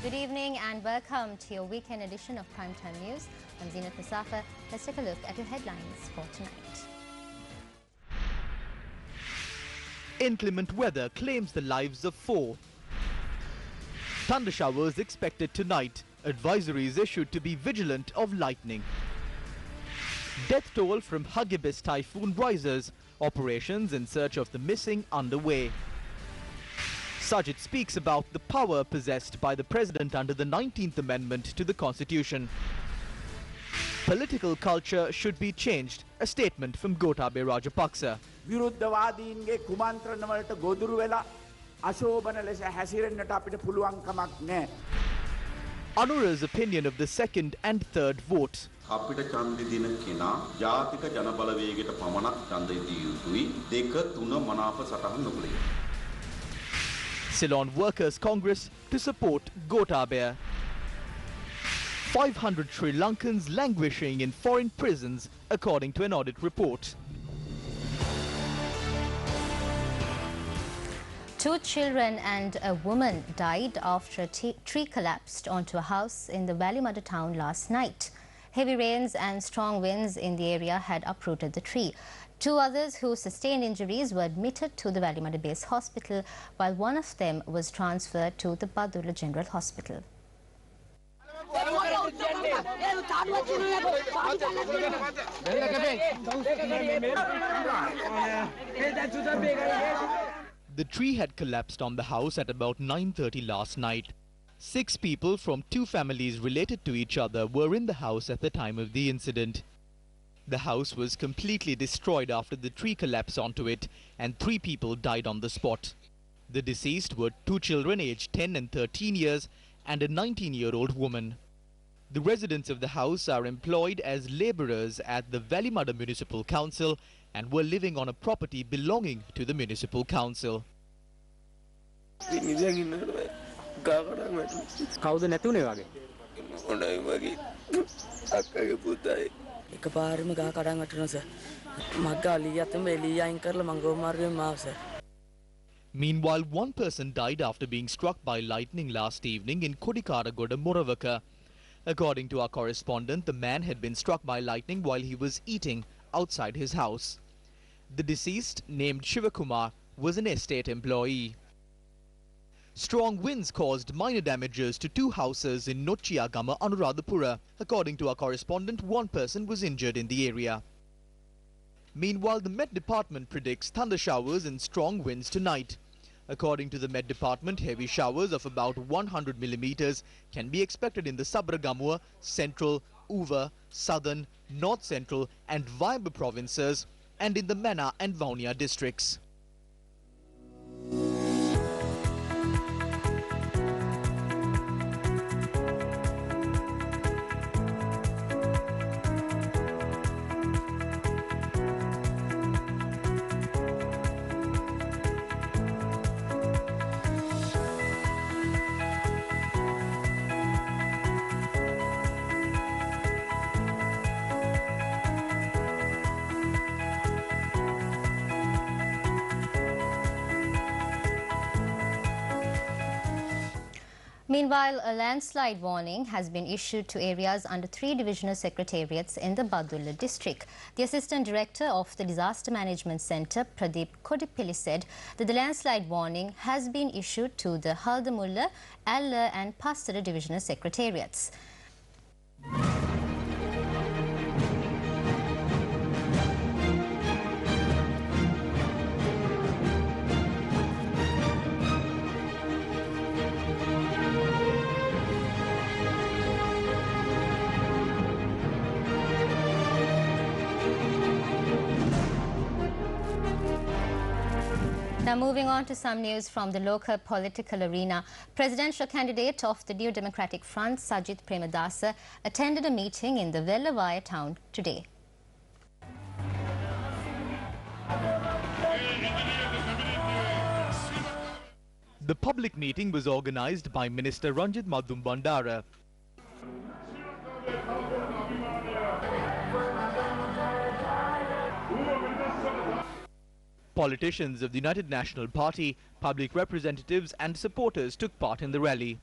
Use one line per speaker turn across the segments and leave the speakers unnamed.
Good evening and welcome to your weekend edition of Primetime News. I'm Zinat Musafa. Let's take a look at your headlines for tonight.
Inclement weather claims the lives of 4. Thunder showers expected tonight. Advisories issued to be vigilant of lightning. Death toll from Hagibis typhoon rises. Operations in search of the missing underway. Sajid speaks about the power possessed by the President under the 19th Amendment to the Constitution. Political culture should be changed, a statement from Gotabaya Rajapaksa.
විරුද්ධවාදීන්ගේ කුමන්ත්‍රණ වලට ගොදුරු වෙලා අශෝභන ලෙස හැසිරෙන්නට අපිට පුළුවන්කමක් නැහැ.
Anura's opinion of the second and third vote.
අපිට ඡන්දෙ දින කෙනා ජාතික ජනබලවේගයට පමණක් ඡන්දෙ දිය යුතුයි. දෙක තුන මනාප සටහන් නොකළේ.
Ceylon Workers' Congress to support Gotabaya. 500 Sri Lankans languishing in foreign prisons, according to an audit report.
2 children and a woman died after a tree collapsed onto a house in the Valley town last night. Heavy rains and strong winds in the area had uprooted the tree. 2 others who sustained injuries were admitted to the Valley Base Hospital, while one of them was transferred to the Badulla General Hospital.
The tree had collapsed on the house at about 9:30 last night. 6 people from 2 families related to each other were in the house at the time of the incident. The house was completely destroyed after the tree collapsed onto it, and 3 people died on the spot. The deceased were 2 children aged 10 and 13 years and a 19-year-old woman. The residents of the house are employed as labourers at the Vallimada Municipal Council and were living on a property belonging to the Municipal Council. Meanwhile, 1 person died after being struck by lightning last evening in Kodikaragoda, Moravaka. According to our correspondent, the man had been struck by lightning while he was eating outside his house. The deceased, named Shivakumar, was an estate employee. Strong winds caused minor damages to 2 houses in Nochiyagama, Anuradhapura. According to our correspondent, 1 person was injured in the area. Meanwhile, the Met Department predicts thunder showers and strong winds tonight. According to the Met Department, heavy showers of about 100 millimeters can be expected in the Sabragamua, Central, Uva, Southern, North Central and Vaiba provinces and in the Mana and Vaunia districts.
Meanwhile, a landslide warning has been issued to areas under 3 divisional secretariats in the Badulla district. The Assistant Director of the Disaster Management Centre, Pradeep Kodipilli, said that the landslide warning has been issued to the Haldamulla, Alla and Passara divisional secretariats. Now moving on to some news from the local political arena. Presidential candidate of the New Democratic Front, Sajid Premadasa, attended a meeting in the Vellavaya town today.
The public meeting was organised by Minister Ranjit Madhum Bandara. Politicians of the United National Party, public representatives and supporters took part in the rally.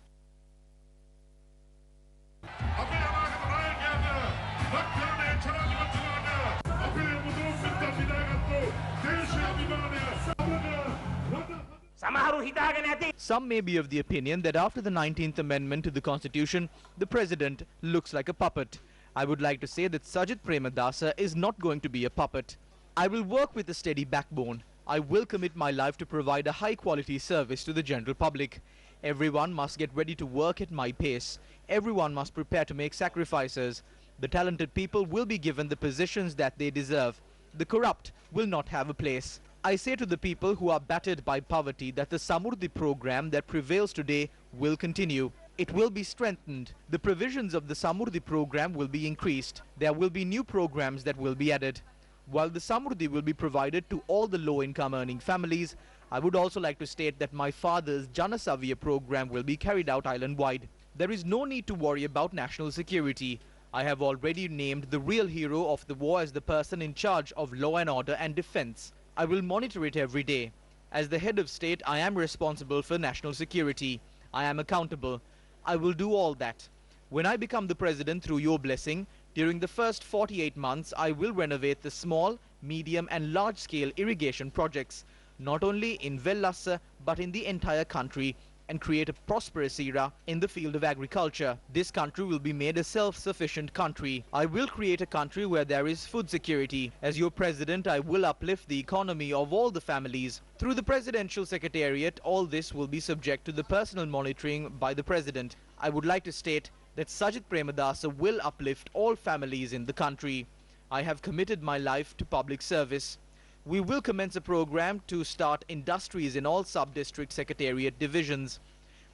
Some may be of the opinion that after the 19th Amendment to the Constitution, the President looks like a puppet. I would like to say that Sajid Premadasa is not going to be a puppet. I will work with a steady backbone. I will commit my life to provide a high-quality service to the general public. Everyone must get ready to work at my pace. Everyone must prepare to make sacrifices. The talented people will be given the positions that they deserve. The corrupt will not have a place. I say to the people who are battered by poverty that the Samurdhi program that prevails today will continue. It will be strengthened. The provisions of the Samurdhi program will be increased. There will be new programs that will be added. While the Samurdhi will be provided to all the low-income earning families, I would also like to state that my father's Janasavya program will be carried out island-wide. There is no need to worry about national security. I have already named the real hero of the war as the person in charge of law and order and defense. I will monitor it every day. As the head of state, I am responsible for national security. I am accountable. I will do all that. When I become the president through your blessing, during the first 48 months, I will renovate the small, medium and large-scale irrigation projects, not only in Vellassa but in the entire country, and create a prosperous era in the field of agriculture. This country will be made a self-sufficient country. I will create a country where there is food security. As your president, I will uplift the economy of all the families. Through the Presidential Secretariat, all this will be subject to the personal monitoring by the president. I would like to state that Sajid Premadasa will uplift all families in the country. I have committed my life to public service. We will commence a program to start industries in all sub-district secretariat divisions.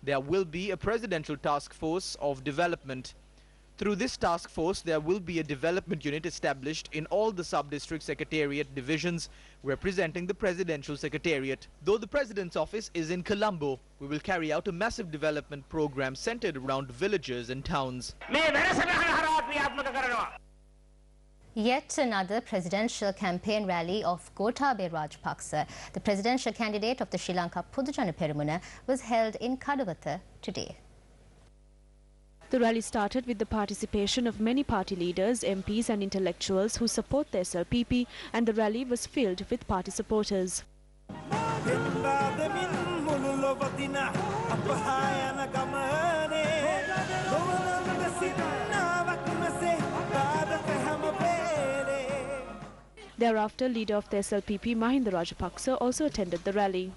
There will be a presidential task force of development. Through this task force, there will be a development unit established in all the sub-district secretariat divisions representing the presidential secretariat. Though the president's office is in Colombo, we will carry out a massive development program centered around villages and towns.
Yet another presidential campaign rally of Gotabaya Rajapaksa, the presidential candidate of the Sri Lanka Podujana Peramuna, was held in Kadawatha today.
The rally started with the participation of many party leaders, MPs and intellectuals who support the SLPP, and the rally was filled with party supporters. Thereafter, leader of the SLPP, Mahinda Rajapaksa, also attended the rally.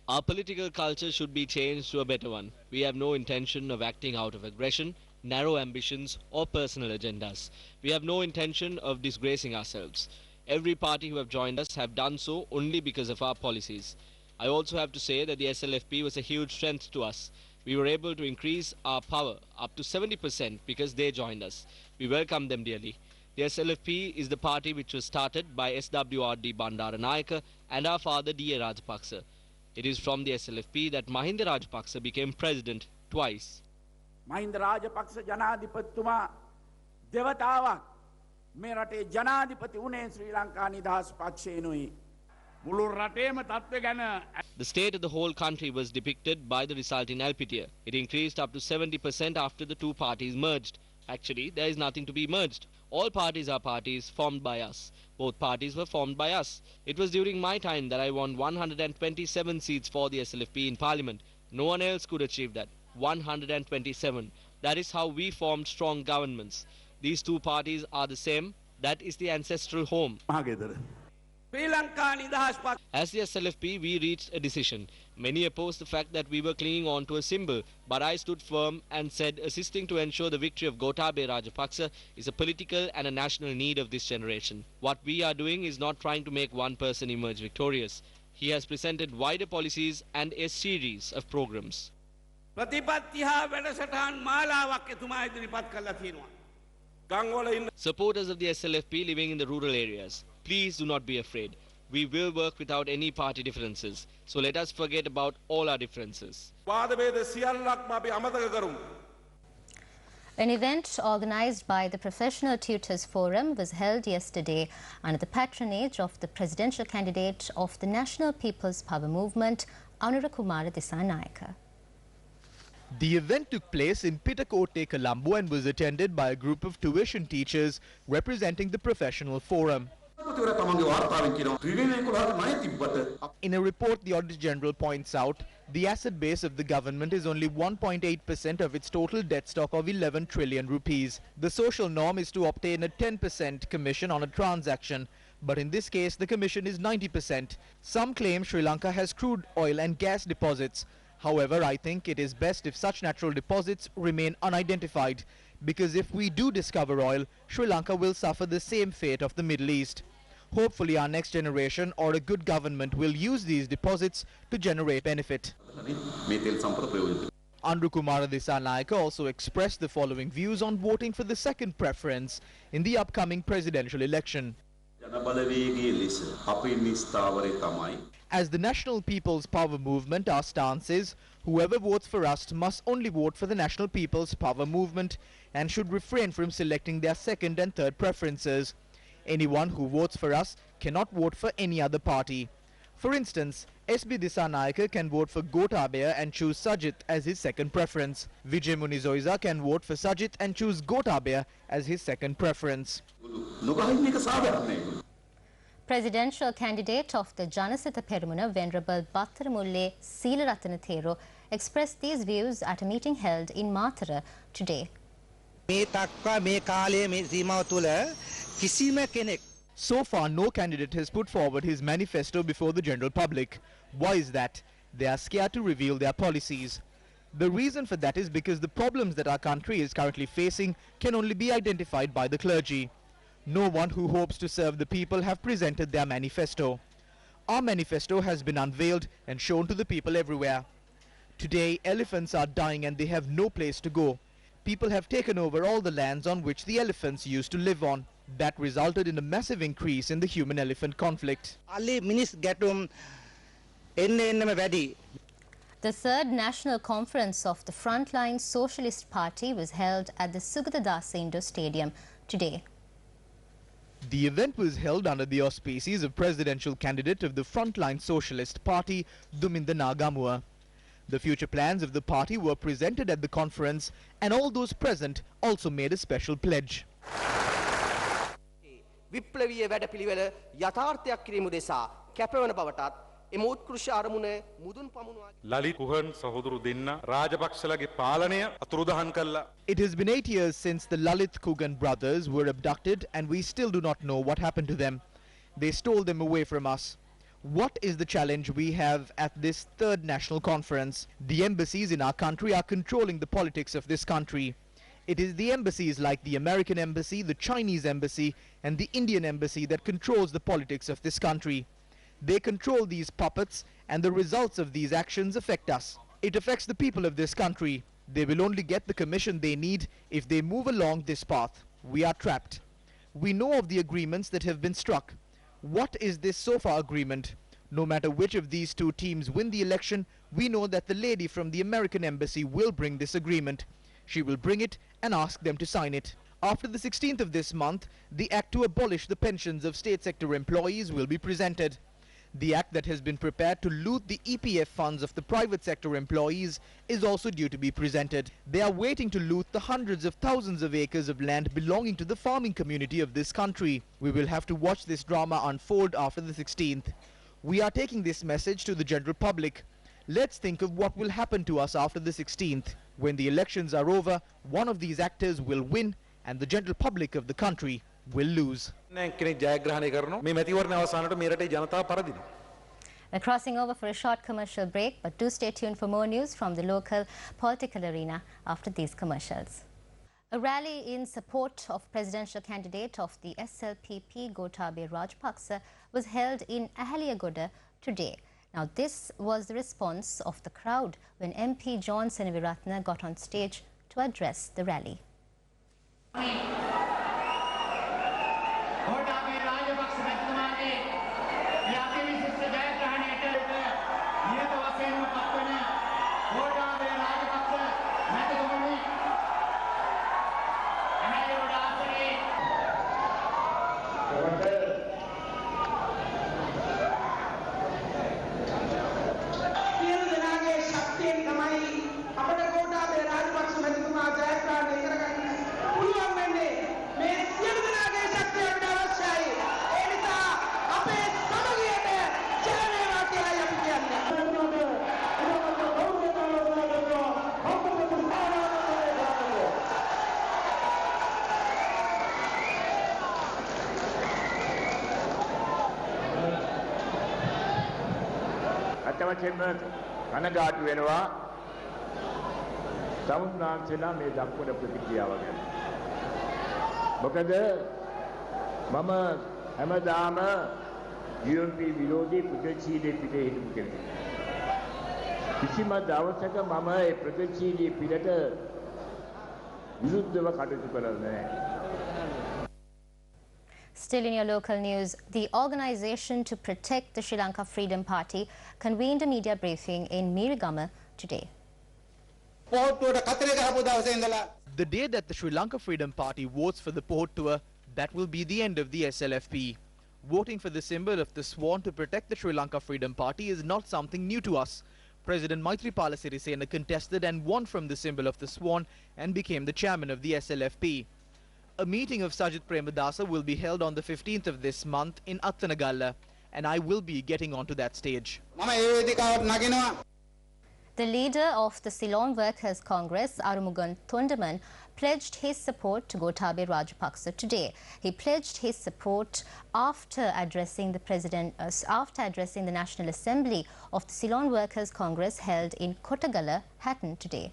Our political culture should be changed to a better one. We have no intention of acting out of aggression, narrow ambitions or personal agendas. We have no intention of disgracing ourselves. Every party who have joined us have done so only because of our policies. I also have to say that the SLFP was a huge strength to us. We were able to increase our power up to 70% because they joined us. We welcome them dearly. The SLFP is the party which was started by SWRD Bandaranayake and our father D.A. Rajapaksa. It is from the SLFP that Mahinda Rajapaksa became president twice.
Mahinda Rajapaksa Janadipatituma Devatawa මේ රටේ ජනාධිපති වුණේ ශ්‍රී ලංකා නිදහස් පක්ෂයෙනුයි. මුළු රටේම තත්ත්වය ගැන
The state of the whole country was depicted by the result in Alpitia. It increased up to 70% after the two parties merged. Actually, there is nothing to be merged. All parties are parties formed by us. Both parties were formed by us. It was during my time that I won 127 seats for the SLFP in Parliament. No one else could achieve that. 127. That is how we formed strong governments. These two parties are the same. That is the ancestral home. As the SLFP, we reached a decision. Many opposed the fact that we were clinging on to a symbol, but I stood firm and said assisting to ensure the victory of Gotabaya Rajapaksa is a political and a national need of this generation. What we are doing is not trying to make one person emerge victorious. He has presented wider policies and a series of programs. Supporters of the SLFP living in the rural areas, please do not be afraid. We will work without any party differences. So let us forget about all our differences.
An event organized by the Professional Tutors Forum was held yesterday under the patronage of the presidential candidate of the National People's Power Movement, Anura Kumara Disanayake.
The event took place in Pittakote, Colombo and was attended by a group of tuition teachers representing the professional forum. In a report, the Auditor General points out the asset base of the government is only 1.8% of its total debt stock of 11 trillion rupees. The social norm is to obtain a 10% commission on a transaction, but in this case the commission is 90%. Some claim Sri Lanka has crude oil and gas deposits. However, I think it is best if such natural deposits remain unidentified, because if we do discover oil, Sri Lanka will suffer the same fate of the Middle East. Hopefully our next generation or a good government will use these deposits to generate benefit. Andru Kumara Dissanayake also expressed the following views on voting for the second preference in the upcoming presidential election. As the National People's Power Movement, our stance is whoever votes for us must only vote for the National People's Power Movement and should refrain from selecting their second and third preferences. Anyone who votes for us cannot vote for any other party. For instance, SB Dissanayake can vote for Gotabaya and choose Sajith as his second preference. Vijay Munizoiza can vote for Sajith and choose Gotabaya as his second preference.
Presidential candidate of the Janasitha Perumuna, Venerable Battaramulle Seelaratana Thero, expressed these views at a meeting held in Matara today.
So far, no candidate has put forward his manifesto before the general public. Why is that? They are scared to reveal their policies. The reason for that is because the problems that our country is currently facing can only be identified by the clergy. No one who hopes to serve the people have presented their manifesto. Our manifesto has been unveiled and shown to the people everywhere. Today, elephants are dying and they have no place to go. People have taken over all the lands on which the elephants used to live on. That resulted in a massive increase in the human-elephant conflict.
The third national conference of the Frontline Socialist Party was held at the Sugata Dasa Indoor Stadium today.
The event was held under the auspices of presidential candidate of the Frontline Socialist Party, Duminda Nagamua. The future plans of the party were presented at the conference, and all those present also made a special pledge.
විප්ලවීය වැඩපිළිවෙල යථාර්ථයක් කිරීම දෙසා කැපවන බවටත් එම උත්කෘෂ්ඨ අරමුණ මුදුන් පමුණුවා
ලලිත් කුහන් සහෝදරු දෙන්න රාජපක්ෂලගේ පාලනය අතුරුදහන් කළා.
It has been 8 years since the Lalit Kugan brothers were abducted, and we still do not know what happened to them. They stole them away from us. What is the challenge we have at this third national conference? The embassies in our country are controlling the politics of this country. It is the embassies like the American embassy, the Chinese embassy, and the Indian embassy that controls the politics of this country. They control these puppets, and the results of these actions affect us. It affects the people of this country. They will only get the commission they need if they move along this path. We are trapped. We know of the agreements that have been struck. What is this SOFA agreement? No matter which of these two teams win the election, we know that the lady from the American embassy will bring this agreement. She will bring it and ask them to sign it. After the 16th of this month, the act to abolish the pensions of state sector employees will be presented. The act that has been prepared to loot the EPF funds of the private sector employees is also due to be presented. They are waiting to loot the hundreds of thousands of acres of land belonging to the farming community of this country. We will have to watch this drama unfold after the 16th. We are taking this message to the general public. Let's think of what will happen to us after the 16th. When the elections are over, one of these actors will win and the general public of the country will lose.
We're crossing over for a short commercial break, but do stay tuned for more news from the local political arena after these commercials. A rally in support of presidential candidate of the SLPP Gotabaya Rajapaksa was held in Ahaliyagoda today. Now, this was the response of the crowd when MP John Senaviratne got on stage to address the rally.
සියලු දෙනාගේ ශක්තියෙන් තමයි අපේ වශයෙන්ම කනගාටු වෙනවා සමුන්නාන්සේලා මේ දක්වන ප්‍රතික්‍රියාව ගැන. මොකද මම හැමදාම UMP විරෝධී ප්‍රගතිශීලී පිටේ හිටපු කෙනෙක්. කිසිම දවසක මම ඒ ප්‍රගතිශීලී පිටට විරුද්ධව කටයුතු කරන්නේ නැහැ.
Still in your local news, the Organisation to Protect the Sri Lanka Freedom Party convened a media briefing in Mirigama today.
The day that the Sri Lanka Freedom Party votes for the port tour, that will be the end of the SLFP. Voting for the symbol of the swan to protect the Sri Lanka Freedom Party is not something new to us. President Maithripala Sirisena contested and won from the symbol of the swan and became the chairman of the SLFP. A meeting of Sajith Premadasa will be held on the 15th of this month in Attanagalla, and I will be getting onto that stage.
The leader of the Ceylon Workers' Congress, Arumugan Thundaman, pledged his support to Gotabaya Rajapaksa today. He pledged his support after addressing the National Assembly of the Ceylon Workers' Congress held in Kottagala, Hatton today.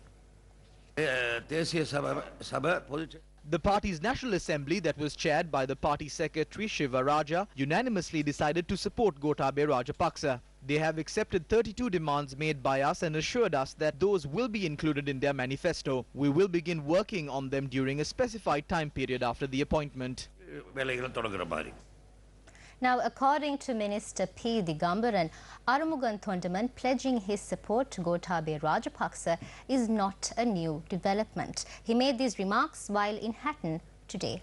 The party's National Assembly, that was chaired by the party secretary Shiva Raja, unanimously decided to support Gotabaya Rajapaksa. They have accepted 32 demands made by us and assured us that those will be included in their manifesto. We will begin working on them during a specified time period after the appointment.
Now, according to Minister P. Digambaran, Arumugan Thundaman pledging his support to Gotabaya Rajapaksa is not a new development. He made these remarks while in Hatton today.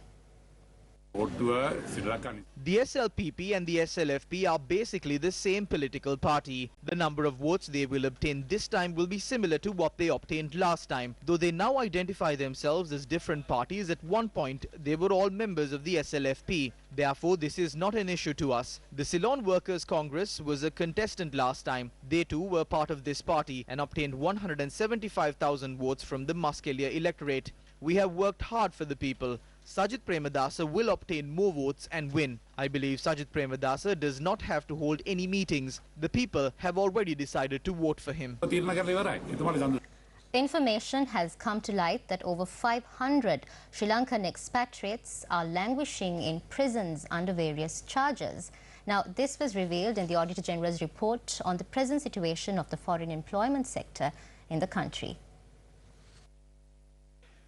The SLPP and the SLFP are basically the same political party. The number of votes they will obtain this time will be similar to what they obtained last time. Though they now identify themselves as different parties, at one point they were all members of the SLFP. Therefore, this is not an issue to us. The Ceylon Workers' Congress was a contestant last time. They too were part of this party and obtained 175,000 votes from the Muskelia electorate. We have worked hard for the people. Sajith Premadasa will obtain more votes and win. I believe Sajith Premadasa does not have to hold any meetings. The people have already decided to vote for him.
Information has come to light that over 500 Sri Lankan expatriates are languishing in prisons under various charges. Now, this was revealed in the Auditor General's report on the present situation of the foreign employment sector in the country.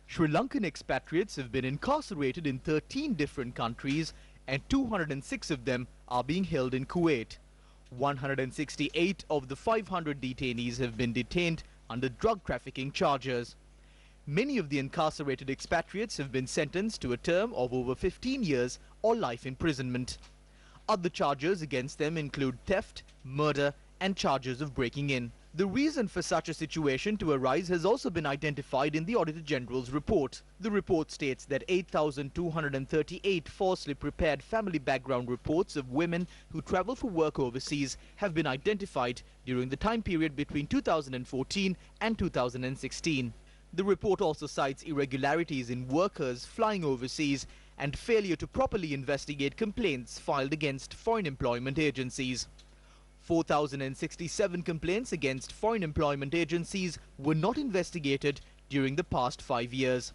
Sri Lankan expatriates have been incarcerated in 13 different countries and 206 of them are being held in Kuwait. 168 of the 500 detainees have been detained under drug trafficking charges. Many of the incarcerated expatriates have been sentenced to a term of over 15 years or life imprisonment. Other charges against them include theft, murder and charges of breaking in. The reason for such a situation to arise has also been identified in the Auditor General's report. The report states that 8,238 falsely prepared family background reports of women who travel for work overseas have been identified during the time period between 2014 and 2016. The report also cites irregularities in workers flying overseas and failure to properly investigate complaints filed against foreign employment agencies. 4,067 complaints against foreign employment agencies were not investigated during the past 5 years.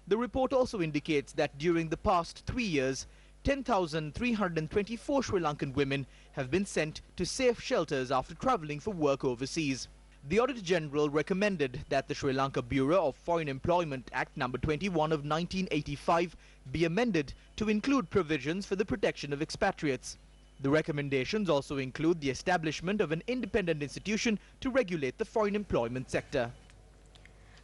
The report also indicates that during the past 3 years, 10,324 Sri Lankan women have been sent to safe shelters after travelling for work overseas. The Auditor General recommended that the Sri Lanka Bureau of Foreign Employment Act No. 21 of 1985 be amended to include provisions for the protection of expatriates. The recommendations also include the establishment of an independent institution to regulate the foreign employment sector.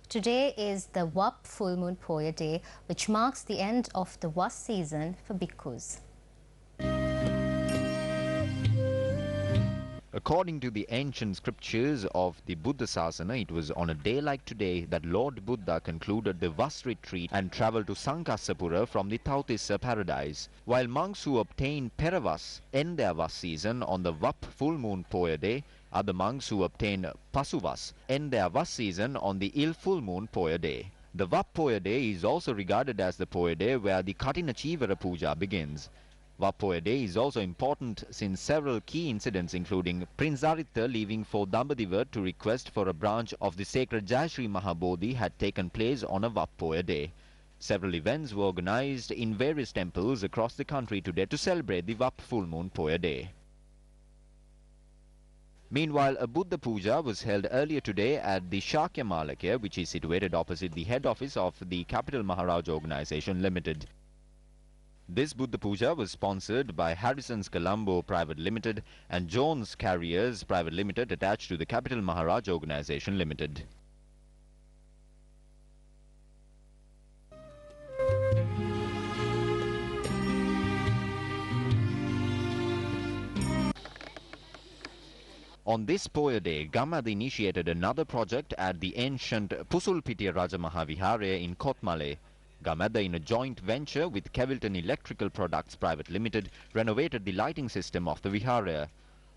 Today is the Wap Full Moon Poya Day, which marks the end of the Was season for bhikkhus.
According to the ancient scriptures of the Buddha Sasana, it was on a day like today that Lord Buddha concluded the Vas retreat and travelled to Sankasapura from the Tautissa paradise. While monks who obtain Peravas end their Vas season on the Vap full moon Poya day, other monks who obtain Pasuvas end their Vas season on the Il full moon Poya day. The Vap Poya day is also regarded as the Poya day where the Katina Chivara Puja begins. Vappoya Day is also important since several key incidents including Prince Aritha leaving for Dambadiva to request for a branch of the sacred Jayashree Mahabodhi had taken place on a Vappoya Day. Several events were organized in various temples across the country today to celebrate the Vap full moon Poya Day. Meanwhile, a Buddha Puja was held earlier today at the Shakya Malakya, which is situated opposite the head office of the Capital Maharaj Organisation Limited. This Buddha Puja was sponsored by Harrison's Colombo Private Limited and Jones Carriers Private Limited attached to the Capital Maharaj Organisation Limited. On this Poya Day, Gamada initiated another project at the ancient Pusulpitiya Raja Mahaviharaya in Kotmale. Gamada, in a joint venture with Kevilton Electrical Products Private Limited, renovated the lighting system of the Viharaya.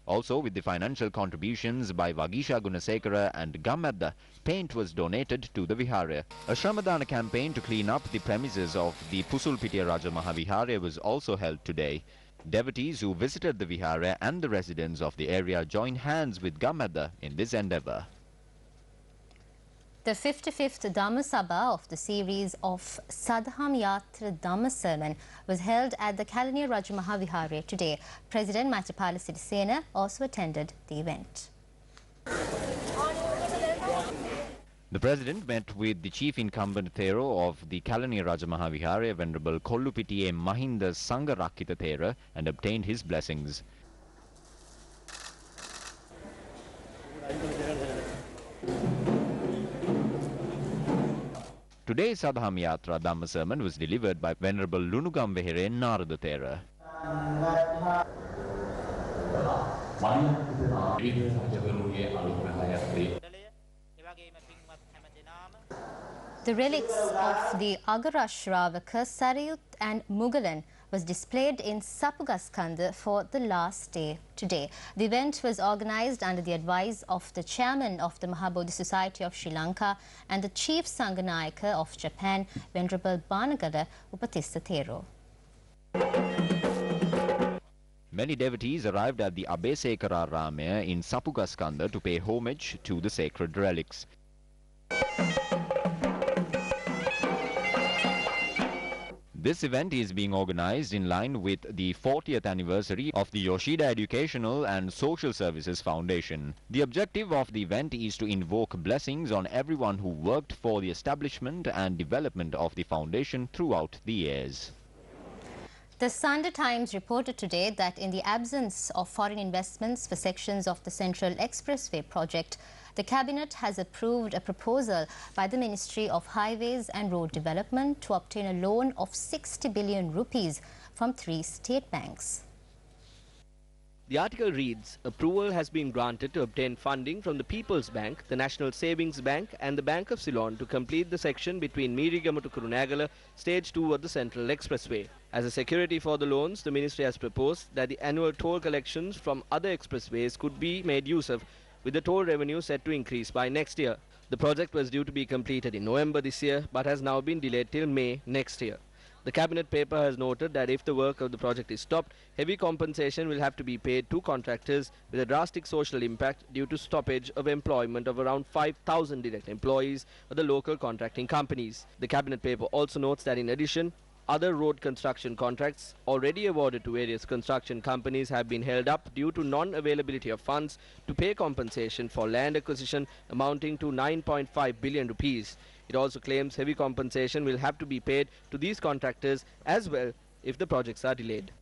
Also, with the financial contributions by Vagisha Gunasekara and Gamada, paint was donated to the Viharaya. A Shramadana campaign to clean up the premises of the Pusulpitiya Raja Mahaviharaya was also held today. Devotees who visited the Viharaya and the residents of the area joined hands with Gamada in this endeavour.
The 55th Dhamma Sabha of the series of Sadham Yatra Dhamma Sermon was held at the Kalaniya Raja Mahaviharaya today. President Maithripala Sirisena also attended the event.
The President met with the Chief Incumbent Thero of the Kalaniya Raja Mahaviharaya, Venerable Kollupitiye Mahinda Sangharakkhita Thera, and obtained his blessings. Today's Sadham Yatra Dhamma Sermon was delivered by Venerable Lunugam Vehere Narada Thera.
The relics of the Agarashravaka, Sarayut and Mugalan was displayed in Sapugaskanda for the last day today. The event was organised under the advice of the chairman of the Mahabodhi Society of Sri Lanka and the chief Sanghanayaka of Japan, Venerable Banagada Upatissa Thero.
Many devotees arrived at the Abesekara Ramaya in Sapugaskanda to pay homage to the sacred relics. This event is being organized in line with the 40th anniversary of the Yoshida Educational and Social Services Foundation. The objective of the event is to invoke blessings on everyone who worked for the establishment and development of the foundation throughout the years.
The Sunday Times reported today that in the absence of foreign investments for sections of the Central Expressway project, the Cabinet has approved a proposal by the Ministry of Highways and Road Development to obtain a loan of 60 billion rupees from 3 state banks.
The article reads, approval has been granted to obtain funding from the People's Bank, the National Savings Bank and the Bank of Ceylon to complete the section between Meerigama to Kurunegala, Stage 2 of the Central Expressway. As a security for the loans, the Ministry has proposed that the annual toll collections from other expressways could be made use of, with the toll revenue set to increase by next year. The project was due to be completed in November this year, but has now been delayed till May next year. The Cabinet paper has noted that if the work of the project is stopped, heavy compensation will have to be paid to contractors with a drastic social impact due to stoppage of employment of around 5,000 direct employees of the local contracting companies. The Cabinet paper also notes that in addition, other road construction contracts already awarded to various construction companies have been held up due to non-availability of funds to pay compensation for land acquisition amounting to 9.5 billion rupees. It also claims heavy compensation will have to be paid to these contractors as well if the projects are delayed.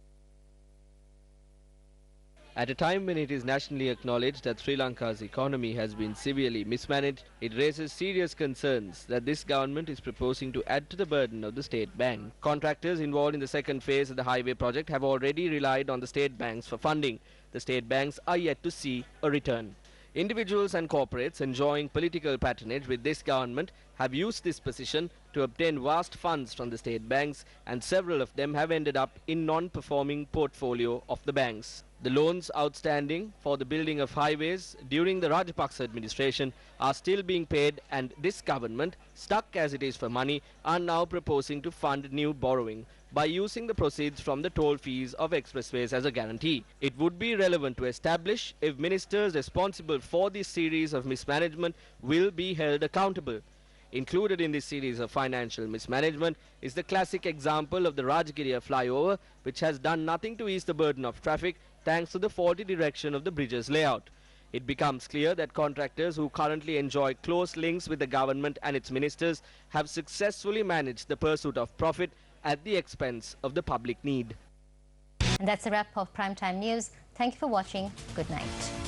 At a time when it is nationally acknowledged that Sri Lanka's economy has been severely mismanaged, it raises serious concerns that this government is proposing to add to the burden of the State Bank. Contractors involved in the second phase of the highway project have already relied on the state banks for funding. The state banks are yet to see a return. Individuals and corporates enjoying political patronage with this government have used this position to obtain vast funds from the state banks, and several of them have ended up in non-performing portfolio of the banks. The loans outstanding for the building of highways during the Rajapaksa administration are still being paid, and this government, stuck as it is for money, are now proposing to fund new borrowing by using the proceeds from the toll fees of expressways as a guarantee. It would be relevant to establish if ministers responsible for this series of mismanagement will be held accountable. Included in this series of financial mismanagement is the classic example of the Rajgiriya flyover, which has done nothing to ease the burden of traffic thanks to the faulty direction of the bridge's layout. It becomes clear that contractors who currently enjoy close links with the government and its ministers have successfully managed the pursuit of profit at the expense of the public need.
And that's a wrap of Primetime News. Thank you for watching. Good night.